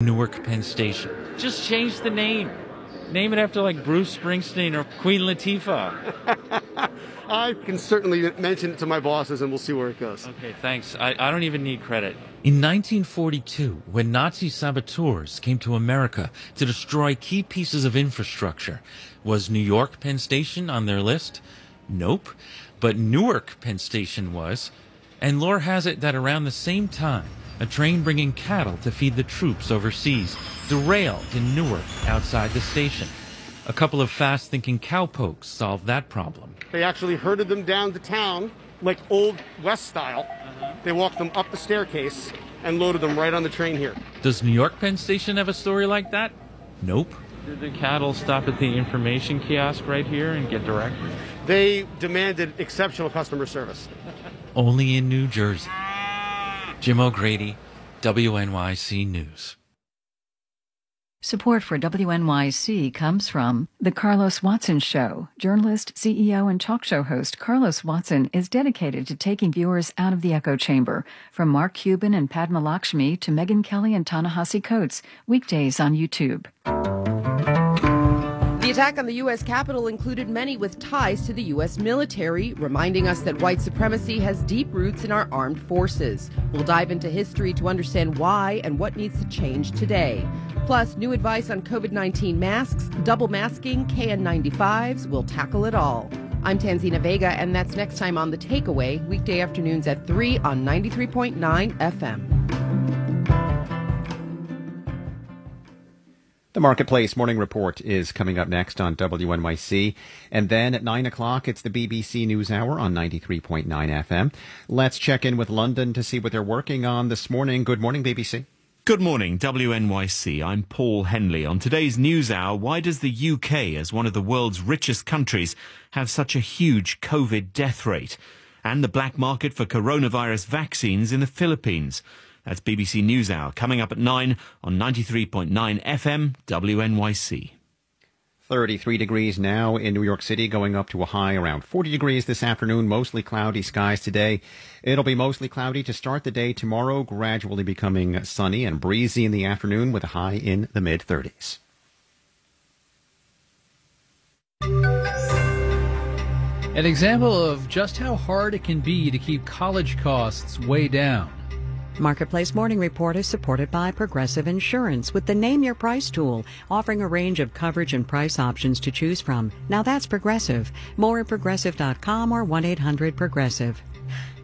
Newark Penn Station. Just change the name. Name it after like Bruce Springsteen or Queen Latifah. I can certainly mention it to my bosses and we'll see where it goes. Okay, thanks. I don't even need credit. In 1942, when Nazi saboteurs came to America to destroy key pieces of infrastructure, was New York Penn Station on their list? Nope. But Newark Penn Station was. And lore has it that around the same time, a train bringing cattle to feed the troops overseas derailed in Newark outside the station. A couple of fast-thinking cowpokes solved that problem. They actually herded them down to town, like Old West style. They walked them up the staircase and loaded them right on the train here. Does New York Penn Station have a story like that? Nope. Did the cattle stop at the information kiosk right here and get directions? They demanded exceptional customer service. Only in New Jersey. Jim O'Grady, WNYC News. Support for WNYC comes from The Carlos Watson Show. Journalist, CEO, and talk show host Carlos Watson is dedicated to taking viewers out of the echo chamber. From Mark Cuban and Padma Lakshmi to Megyn Kelly and Ta-Nehisi Coates. Weekdays on YouTube. The attack on the U.S. Capitol included many with ties to the U.S. military, reminding us that white supremacy has deep roots in our armed forces. We'll dive into history to understand why and what needs to change today. Plus, new advice on COVID-19 masks, double masking, KN95s. We'll tackle it all. I'm Tanzina Vega, and that's next time on The Takeaway, weekday afternoons at 3 on 93.9 FM. The Marketplace Morning Report is coming up next on WNYC. And then at 9 o'clock, it's the BBC News Hour on 93.9 FM. Let's check in with London to see what they're working on this morning. Good morning, BBC. Good morning, WNYC. I'm Paul Henley. On today's News Hour, why does the UK, as one of the world's richest countries, have such a huge COVID death rate? And the black market for coronavirus vaccines in the Philippines. That's BBC News Hour, coming up at 9 on 93.9 FM, WNYC. 33 degrees now in New York City, going up to a high around 40 degrees this afternoon. Mostly cloudy skies today. It'll be mostly cloudy to start the day tomorrow, gradually becoming sunny and breezy in the afternoon with a high in the mid-30s. An example of just how hard it can be to keep college costs way down. Marketplace Morning Report is supported by Progressive Insurance with the Name Your Price tool, offering a range of coverage and price options to choose from. Now that's Progressive. More at Progressive.com or 1-800-PROGRESSIVE.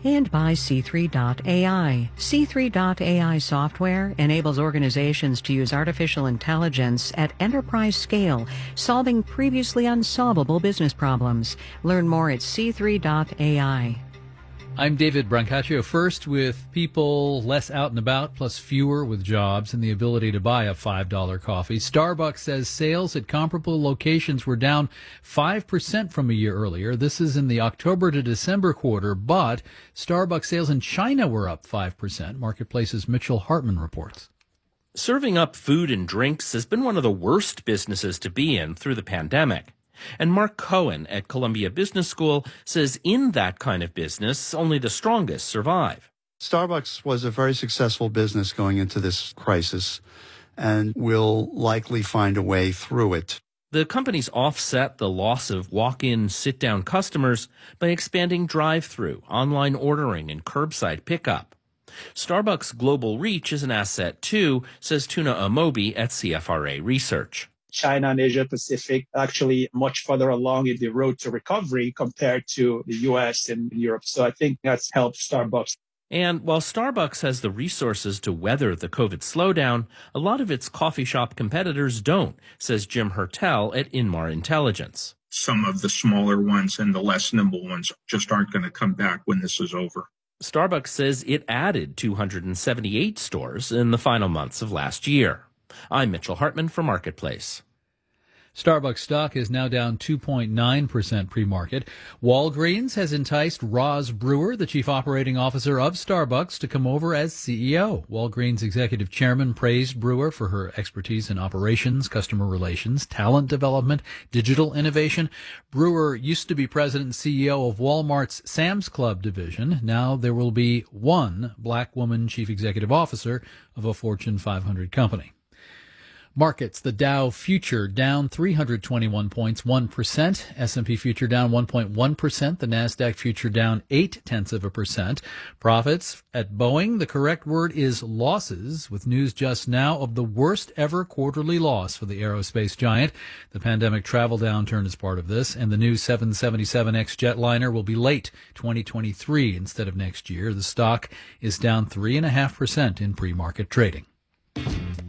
And by C3.ai. C3.ai software enables organizations to use artificial intelligence at enterprise scale, solving previously unsolvable business problems. Learn more at C3.ai. I'm David Brancaccio. First, with people less out and about, plus fewer with jobs and the ability to buy a $5 coffee, Starbucks says sales at comparable locations were down 5% from a year earlier. This is in the October to December quarter, but Starbucks sales in China were up 5%. Marketplace's Mitchell Hartman reports. Serving up food and drinks has been one of the worst businesses to be in through the pandemic. And Mark Cohen at Columbia Business School says in that kind of business, only the strongest survive. Starbucks was a very successful business going into this crisis and will likely find a way through it. The company's offset the loss of walk-in, sit-down customers by expanding drive-through, online ordering, and curbside pickup. Starbucks' global reach is an asset, too, says Tuna Amobi at CFRA Research. China and Asia Pacific actually much further along in the road to recovery compared to the U.S. and Europe. So I think that's helped Starbucks. And while Starbucks has the resources to weather the COVID slowdown, a lot of its coffee shop competitors don't, says Jim Hertel at Inmar Intelligence. Some of the smaller ones and the less nimble ones just aren't going to come back when this is over. Starbucks says it added 278 stores in the final months of last year. I'm Mitchell Hartman for Marketplace. Starbucks stock is now down 2.9% pre-market. Walgreens has enticed Roz Brewer, the chief operating officer of Starbucks, to come over as CEO. Walgreens executive chairman praised Brewer for her expertise in operations, customer relations, talent development, digital innovation. Brewer used to be president and CEO of Walmart's Sam's Club division. Now there will be one black woman chief executive officer of a Fortune 500 company. Markets, the Dow future down 321 points, 1%. S&P future down 1.1%. The NASDAQ future down 0.8%. Profits at Boeing, the correct word is losses, with news just now of the worst ever quarterly loss for the aerospace giant. The pandemic travel downturn is part of this, and the new 777X jetliner will be late 2023 instead of next year. The stock is down 3.5% in pre-market trading.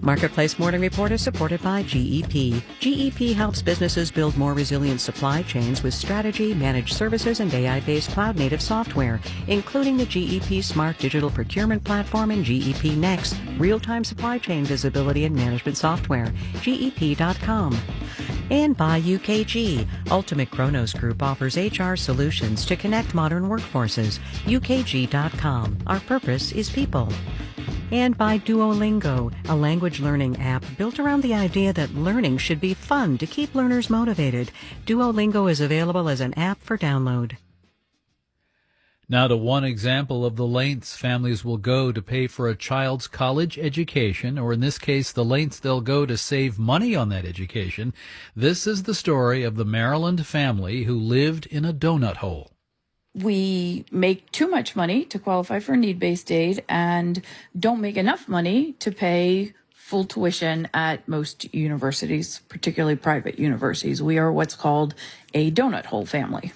Marketplace Morning Report is supported by GEP. GEP helps businesses build more resilient supply chains with strategy, managed services, and AI-based cloud-native software, including the GEP Smart Digital Procurement Platform and GEP Next, real-time supply chain visibility and management software. GEP.com. And by UKG. Ultimate Kronos Group offers HR solutions to connect modern workforces. UKG.com. Our purpose is people. And by Duolingo, a language learning app built around the idea that learning should be fun to keep learners motivated. Duolingo is available as an app for download. Now to one example of the lengths families will go to pay for a child's college education, or in this case, the lengths they'll go to save money on that education. This is the story of the Maryland family who lived in a donut hole. We make too much money to qualify for need-based aid and don't make enough money to pay full tuition at most universities, particularly private universities. We are what's called a donut hole family.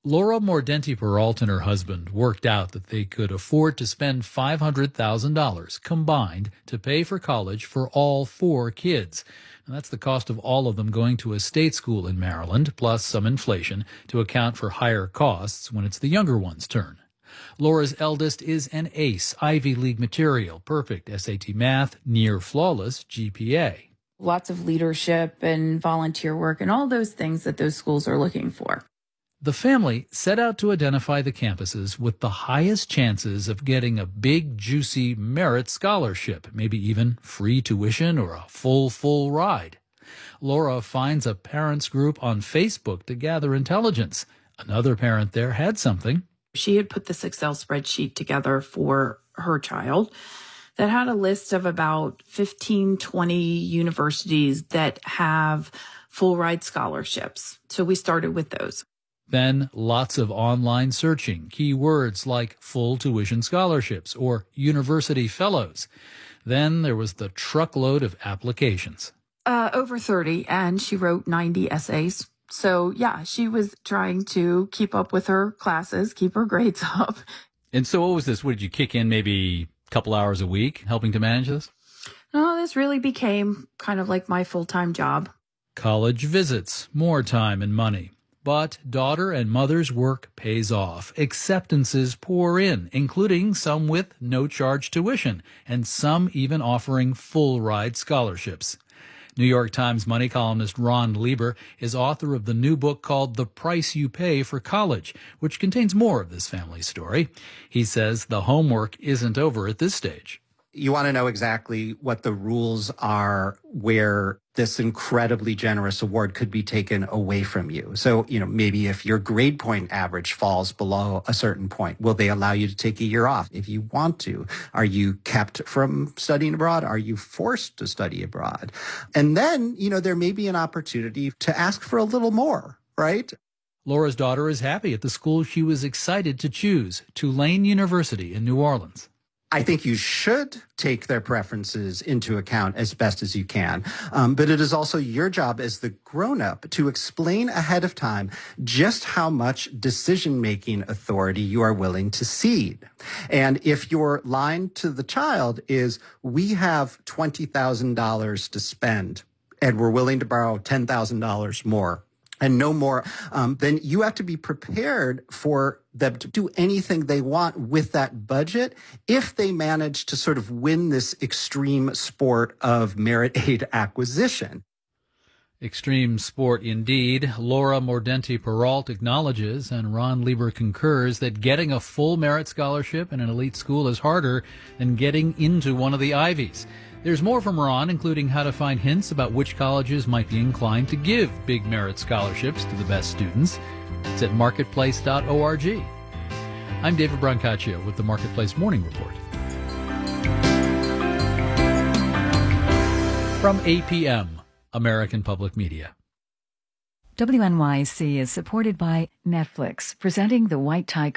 Laura Mordenti-Peralt and her husband worked out that they could afford to spend $500,000 combined to pay for college for all 4 kids. And that's the cost of all of them going to a state school in Maryland, plus some inflation to account for higher costs when it's the younger one's turn. Laura's eldest is an ace, Ivy League material, perfect SAT math, near flawless GPA. Lots of leadership and volunteer work and all those things that those schools are looking for. The family set out to identify the campuses with the highest chances of getting a big, juicy merit scholarship, maybe even free tuition or a full ride. Laura finds a parents group on Facebook to gather intelligence. Another parent there had something. She had put this Excel spreadsheet together for her child that had a list of about 15, 20 universities that have full ride scholarships. So we started with those. Then lots of online searching, keywords like full tuition scholarships or university fellows. Then there was the truckload of applications. Over 30, and she wrote 90 essays. So yeah, she was trying to keep up with her classes, keep her grades up. And so what was this? What did you kick in maybe a couple hours a week helping to manage this? No, this really became kind of like my full-time job. College visits, more time and money. But daughter and mother's work pays off. Acceptances pour in, including some with no-charge tuition, and some even offering full-ride scholarships. New York Times money columnist Ron Lieber is author of the new book called The Price You Pay for College, which contains more of this family story. He says the homework isn't over at this stage. You want to know exactly what the rules are where this incredibly generous award could be taken away from you. So, maybe if your grade point average falls below a certain point, will they allow you to take a year off if you want to? Are you kept from studying abroad? Are you forced to study abroad? And then, there may be an opportunity to ask for a little more, right? Laura's daughter is happy at the school she was excited to choose, Tulane University in New Orleans. I think you should take their preferences into account as best as you can. But it is also your job as the grown-up to explain ahead of time just how much decision-making authority you are willing to cede. And if your line to the child is, we have $20,000 to spend and we're willing to borrow $10,000 more, and no more, then you have to be prepared for them to do anything they want with that budget if they manage to sort of win this extreme sport of merit aid acquisition. Extreme sport indeed. Laura Mordenti-Peralt acknowledges, and Ron Lieber concurs, that getting a full merit scholarship in an elite school is harder than getting into one of the Ivies. There's more from Ron, including how to find hints about which colleges might be inclined to give big merit scholarships to the best students. It's at marketplace.org. I'm David Brancaccio with the Marketplace Morning Report. From APM, American Public Media. WNYC is supported by Netflix, presenting the White Tie